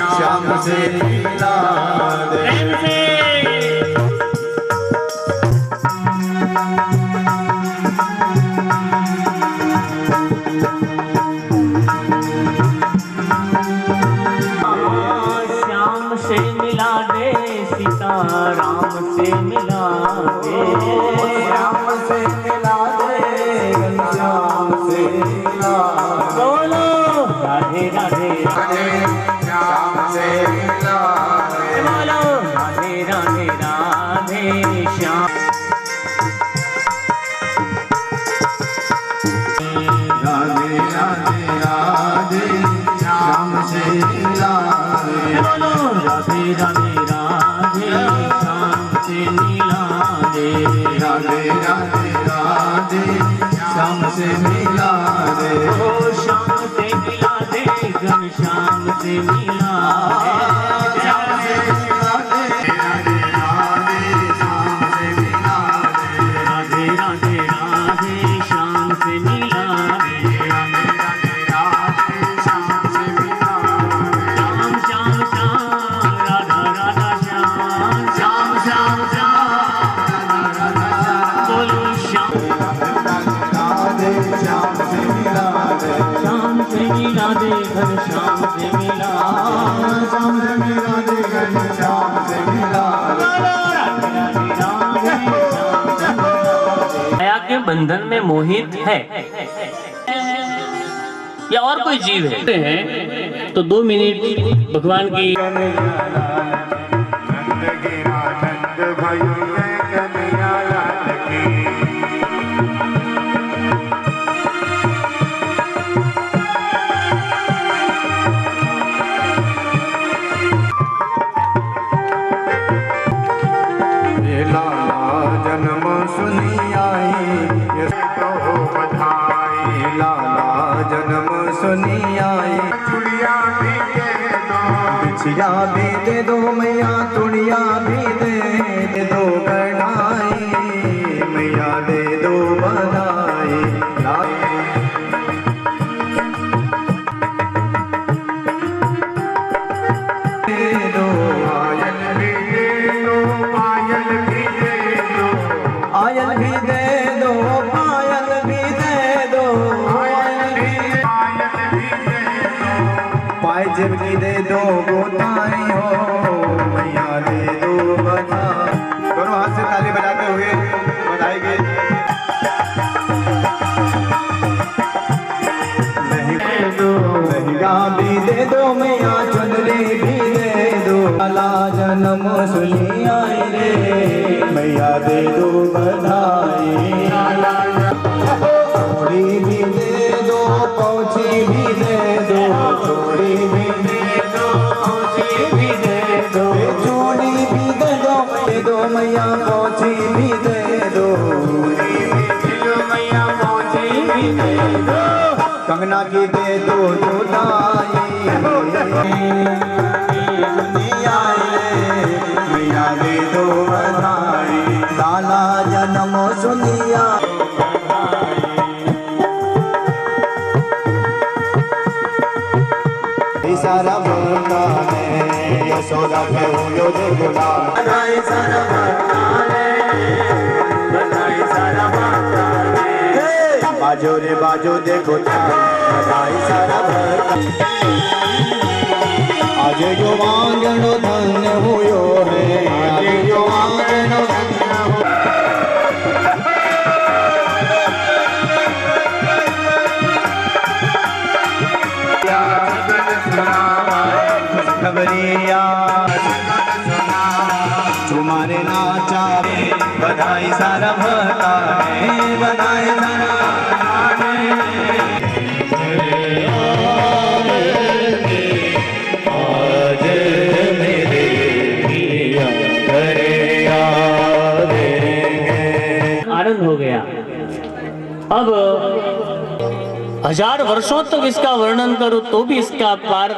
श्याम से मिला दे। श्याम से मिला दे, सीता राम से मिला दे, श्याम से मिला दे, श्याम से मिला दे। बोलो राधे राधे राधे श्याम से मिला दे। बोलो राधे राधे राधे श्याम। राधे राधे राधे श्याम से मिला दे। बोलो राधे राधे राधे श्याम से मिला दे, राधे राधे राधे श्याम से मिला दे। ओ श्याम से मिला दे, घन श्याम से मिला दे, श्याम से मिला दे। राधे राधे श्याम से मिला दे। राधे राधे राधे श्याम से मिला दे, राधे राधे राधे श्याम से मिला दे। श्याम श्याम श्याम राधा राधा श्याम, श्याम श्याम श्याम बोलो श्याम। राधे श्याम से मिला दे। श्याम से मिला दे, घन श्याम से मिला दे, श्याम से मिला दे, घन श्याम से मिला दे। राधे राधे राधे श्याम से मिला दे। माया के बंधन में मोहित है या और कोई जीव है तो 2 मिनट भगवान की नंद गिरा नंद भयो जय कन्हैया लाल की। ये लाला जन्म सुनी आई, ये तो हो बधाई। लाला जन्म सुनी आई, चुड़िया भी दे दो, बिछिया भी दे दो मैया, चुड़िया भी दे दो कढ़ाई, मैया दे दो बधाई। दे दो आयल भी दे दो, पायल भी दे दो, आयल भी दे दो, पायल भी दे दो, आयल भी दे दो, पायजेब भी दे दो, गोताई हो मैया दे दो बधाई। दोनों हाथ से ताली बजाते हुए बधाई के लहंगा भी दे दो मैया, चुनरी भी दे दो। लाला जन्म सुनी आई रे, मैया दे दो बधाई। चूड़ी भी दे दो, पौची भी दे दो, चूड़ी भी दे दो, पौची भी दे दो, चूड़ी भी दे दो मैया, पौची भी दे दो, मैया पौची भी दे दो। कंगना की दे दो जोताई, मैया दे दो बधाई। लाला जन्म सुनिया सारा भरता है, यशोदा के हो दे गुलाम। बधाई सारा भरता है, बधाई सारा भरता है, बाजो रे बाजो देखो बधाई सारा भरता। आज जो मांगनो धन हुयो है, आज जो मांगनो धन हो। खबरिया तुम्हारे नाचा बधाई सारा भरता है, बधाई सारा आज मेरे पिया घरे आनंद हो गया। अब 1000 वर्षों तक इसका वर्णन करो तो भी इसका पार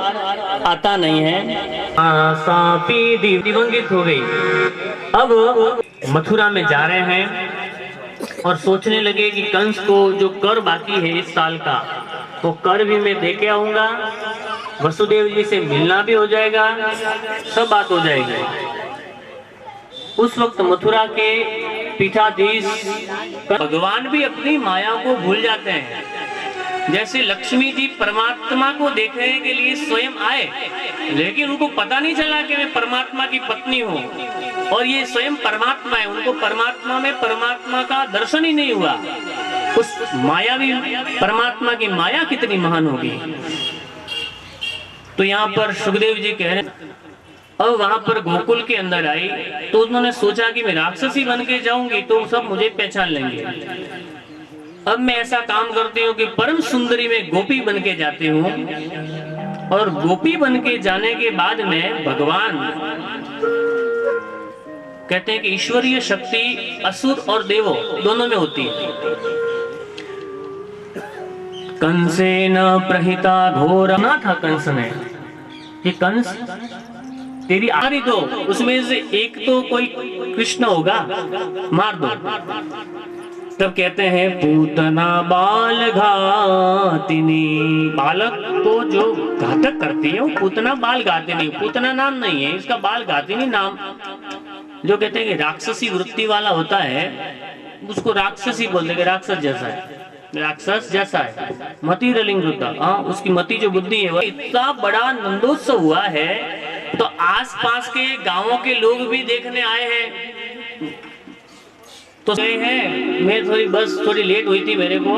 आता नहीं है। सांपी दिवंगित हो गई। अब मथुरा में जा रहे हैं और सोचने लगे कि कंस को जो कर बाकी है इस साल का, वो कर भी मैं दे के आऊंगा वसुदेव जी से मिलना भी हो जाएगा, सब बात हो जाएगी। उस वक्त मथुरा के पीठाधीश भगवान भी अपनी माया को भूल जाते हैं। जैसे लक्ष्मी जी परमात्मा को देखने के लिए स्वयं आए, लेकिन उनको पता नहीं चला कि मैं परमात्मा की पत्नी हूँ और ये स्वयं परमात्मा है। उनको परमात्मा में परमात्मा का दर्शन ही नहीं हुआ। उस मायावी परमात्मा की माया कितनी महान होगी। तो यहाँ पर सुखदेव जी कह रहे, अब वहां पर गोकुल के अंदर आई तो उन्होंने सोचा कि मैं राक्षसी बन के जाऊंगी तो सब मुझे पहचान लेंगे। अब मैं ऐसा काम करती हूँ कि परम सुंदरी में गोपी बन के जाती हूँ, और गोपी बन के जाने के बाद में भगवान कहते हैं कि ईश्वरीय शक्ति असुर और देवों दोनों में होती है। कंसेन प्रहिता घोर ना था कंस ने कि कंस तेरी आरी दो, उसमें से एक तो कोई कृष्ण होगा, मार दो। तब कहते हैं पूतना बाल घातिनी, बालक को जो घातक करती है वो पूतना बाल घातिनी, पूतना नाम नहीं है इसका, बाल घातिनी नाम। जो कहते हैं कि राक्षसी वृत्ति वाला होता है उसको राक्षसी बोलते हैं, राक्षस जैसा है, राक्षस जैसा है, मति रलिंग होता। हाँ, उसकी मति जो बुद्धि है वो। इतना बड़ा नंदोत्सव हुआ है तो आसपास के गांवों के लोग भी देखने आए हैं। तो हैं, मैं थोड़ी लेट हुई थी, मेरे को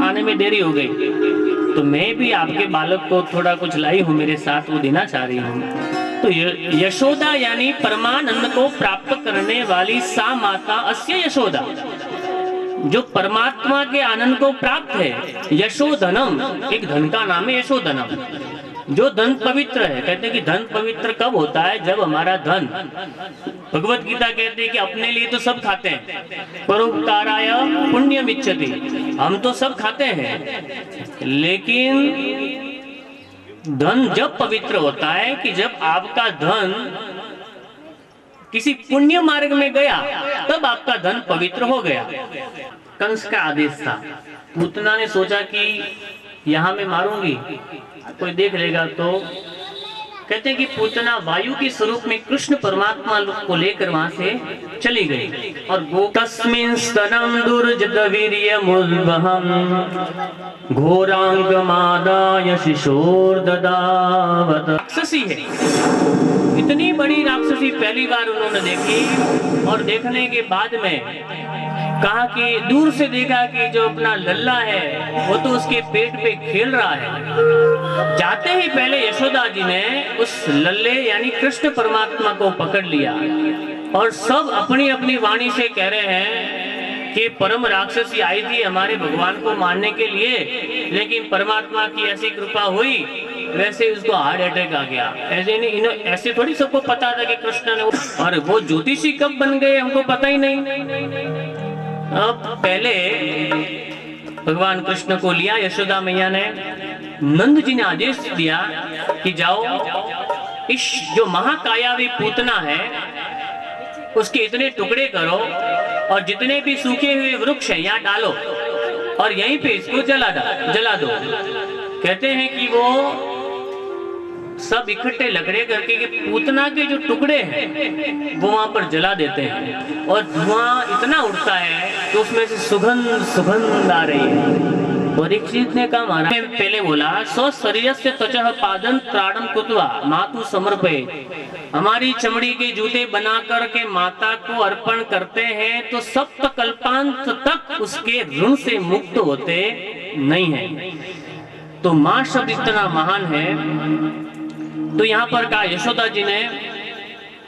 आने में देरी हो गई, तो मैं भी आपके बालक को थोड़ा कुछ लाई हूँ मेरे साथ, वो देना चाह रही हूँ। तो यशोदा यानी परमानंद को प्राप्त करने वाली सा माता अस्य यशोदा, जो परमात्मा के आनंद को प्राप्त है। यशोधनम, एक धन का नाम है यशोधनम, जो धन पवित्र है। कहते हैं कि धन पवित्र कब होता है? जब हमारा धन, भगवत गीता कहती है कि अपने लिए तो सब खाते हैं, परोपकाराय पुण्यम इच्छति, हम तो सब खाते हैं, लेकिन धन जब पवित्र होता है कि जब आपका धन किसी पुण्य मार्ग में गया तब आपका धन पवित्र हो गया। कंस का आदेश था। पूतना ने सोचा कि यहाँ मैं मारूंगी, कोई देख लेगा, तो कहते हैं कि पूतना वायु के स्वरूप में कृष्ण परमात्मा को लेकर वहां से चली गई। और तस्मिन् स्तनम दुर्जत वीर्यमुद्वहम् घोरांगमादाय शिशोर्ददावत। राक्षसी है, इतनी बड़ी राक्षसी पहली बार उन्होंने देखी। और देखने के बाद में कहा कि दूर से देखा कि जो अपना लल्ला है वो तो उसके पेट पे खेल रहा है। जाते ही पहले यशोदा जी ने उस लल्ले यानी कृष्ण परमात्मा को पकड़ लिया, और सब अपनी अपनी वाणी से कह रहे हैं कि परम राक्षसी आई थी हमारे भगवान को मारने के लिए, लेकिन परमात्मा की ऐसी कृपा हुई, वैसे उसको हार्ट अटैक आ गया। ऐसे नहीं, ऐसे थोड़ी सबको पता था कि कृष्ण ने, और वो ज्योतिषी कब बन गए हमको पता ही नहीं। अब पहले भगवान कृष्ण को लिया यशोदा मैया ने, नंद जी ने आदेश दिया कि जाओ इस जो महाकायावी पूतना है उसके इतने टुकड़े करो और जितने भी सूखे हुए वृक्ष हैं यहाँ डालो और यहीं पे इसको जला दो। कहते हैं कि वो सब इकट्ठे लकड़े करके कि पूतना के जो टुकड़े हैं वो वहां पर जला देते हैं, और धुआं इतना उठता है तो उसमें से सुगंध आ रही है। परीक्षित ने कहा महाराज, पहले बोला सौ शरीर से त्वचा पादन त्राणम कुत्वा मातु समर्पे, हमारी चमड़ी के जूते बना कर के माता को अर्पण करते हैं तो सप्त कल्पांत तक उसके ऋण से मुक्त होते नहीं है। तो माँ शब्द इतना महान है। तो यहाँ पर कहा यशोदा जी ने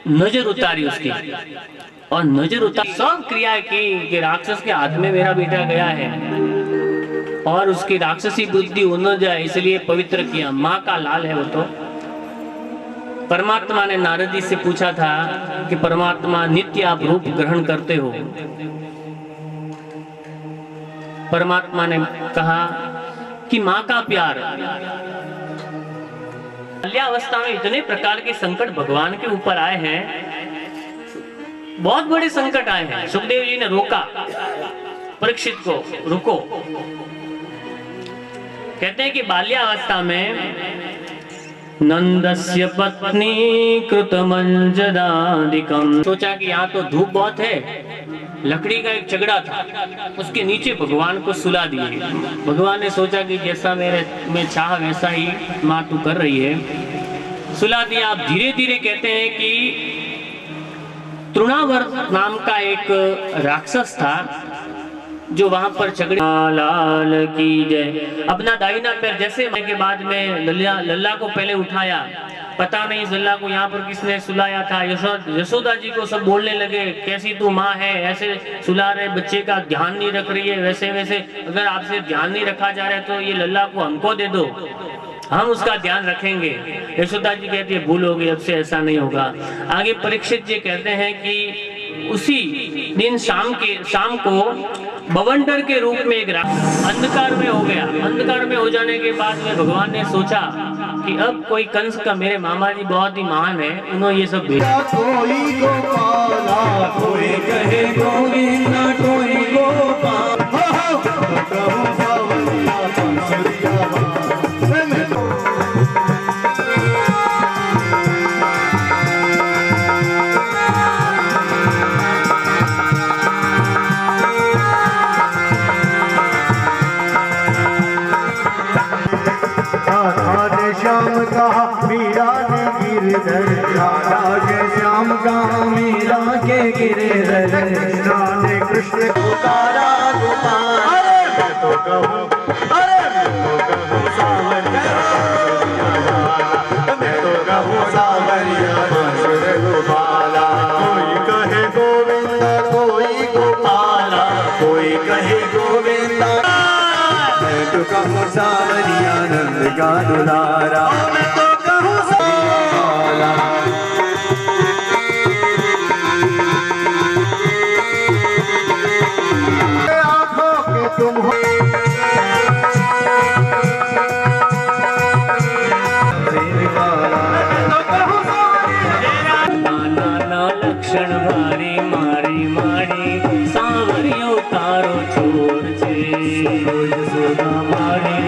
नजर उतारी उसकी, और नजर उतार सब क्रिया की कि राक्षस के हाथ में मेरा बेटा गया है और उसकी राक्षसी बुद्धि न जाए, इसलिए पवित्र किया। माँ का लाल है वो। तो परमात्मा ने नारद जी से पूछा था कि परमात्मा नित्य आप रूप ग्रहण करते हो। परमात्मा ने कहा कि माँ का प्यार। बाल्यावस्था में इतने प्रकार के संकट भगवान के ऊपर आए हैं, बहुत बड़े संकट आए हैं। सुखदेव जी ने रोका परीक्षित को, रुको। कहते हैं कि बाल्यावस्था में नंदस्य पत्नी कृतमंजदादिकम। सोचा कि यहाँ तो धूप बहुत है, लकड़ी का एक चगड़ा था, उसके नीचे भगवान को सुला दिए। भगवान ने सोचा कि जैसा मेरे में चाह वैसा ही माँ तू कर रही है, सुला दिया। आप धीरे धीरे कहते हैं कि तृणावर्त नाम का एक राक्षस था जो वहां पर चगड़े लाल की जय। अपना दाहिना पैर जैसे के बाद में लल्ला को पहले उठाया, पता नहीं इस लल्ला को यहाँ पर किसने सुलाया था। यशोदा जी को सब बोलने लगे, कैसी तू माँ है, ऐसे सुला रहे, बच्चे का ध्यान नहीं रख रही है, वैसे वैसे अगर आपसे ध्यान नहीं रखा जा रहा है तो ये लल्ला को हमको दे दो, हम उसका ध्यान रखेंगे। यशोदा जी कहती है भूल हो गई, अब से ऐसा नहीं होगा। आगे परीक्षित जी कहते हैं कि उसी दिन शाम को बवंडर के रूप में एक अंधकार में हो गया। अंधकार में हो जाने के बाद में भगवान ने सोचा कि अब कोई कंस का, मेरे मामा जी बहुत ही महान है, उन्होंने ये सब भेजा। कोई गोपाला कोई कहे गोविंद कोई गोपाल श्याम का मीरा ने गिरधर, राधा के श्याम का मीरा के गिरधर, कृष्णा ने कृष्ण पुकारा गोपाल। अरे मैं तो कहूँ सावरिया, मैं तो कहूँ सावरिया गोपाला। कोई कहे गोविंदा कोई गोपाला, कोई कहे गोविंदा, मैं तो कहूँ सावरिया नंद का दुलारा, मैं तो कहूँ सावरिया। आँखों के तुम हो नाना लक्षण भारी मारी मारी, सांवरियो तारो छोर छे, यशोदा मारी।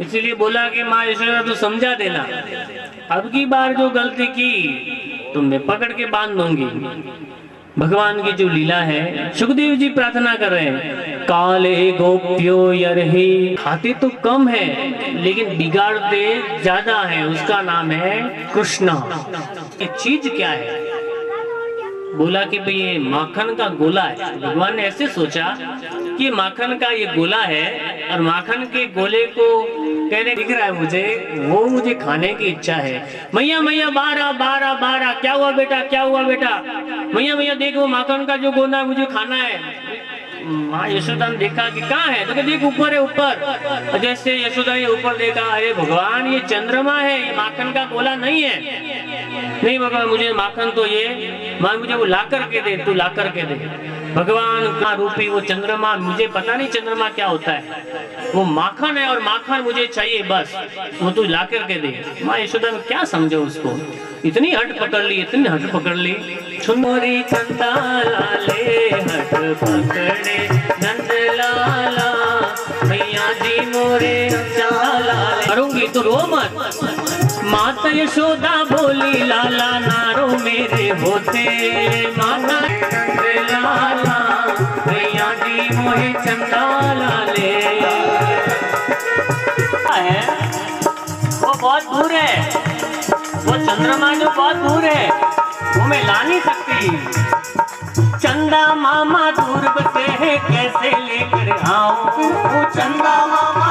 इसलिए बोला कि माँ यशोदा तो समझा देना, अब की बार जो गलती की तो मैं पकड़ के बांध दूंगी। भगवान की जो लीला है, सुखदेव जी प्रार्थना कर रहे हैं, काले गोप्यो यरहि, खाते तो कम है लेकिन बिगाड़ते ज्यादा है, उसका नाम है कृष्णा। ये चीज क्या है? बोला कि भाई ये माखन का गोला है। भगवान ने ऐसे सोचा कि माखन का ये गोला है और माखन के गोले को कहने दिख रहा है मुझे, वो मुझे खाने की इच्छा है। मैया मैया बारह बारह बारह, क्या हुआ बेटा, क्या हुआ बेटा? मैया मैया देखो माखन का जो गोला है मुझे खाना है। माँ यशोदा ने देखा कि कहाँ है, तो देख ऊपर है, ऊपर। जैसे यशोदा ने ऊपर देखा, अरे भगवान ये चंद्रमा है, ये माखन का गोला नहीं है। नहीं भगवान मुझे माखन तो ये माँ मुझे वो ला करके दे, तू ला करके दे। भगवान का रूपी वो चंद्रमा, मुझे पता नहीं चंद्रमा क्या होता है, वो माखन है और माखन मुझे चाहिए बस, वो तू ला करके दे। माँ यशोदा में क्या समझे उसको, इतनी हट पकड़ ली, इतनी हट पकड़ ली। छुनोरी चंदा लाले हट पकड़े नंद लाला, मैया जी मोरे चंदा लाले। करूंगी तो रो मत। माता यशोदा बोली लाला नारो मेरे होते, माता लाला मैया जी मोहे चंदा लाले। है वो बहुत दूर है, वो चंद्रमा जो बहुत दूर है वो मैं ला नहीं सकती। चंदा मामा दूर बसे है, कैसे लेकर आऊं वो चंदा मामा।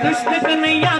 कृष्ण कन्हैया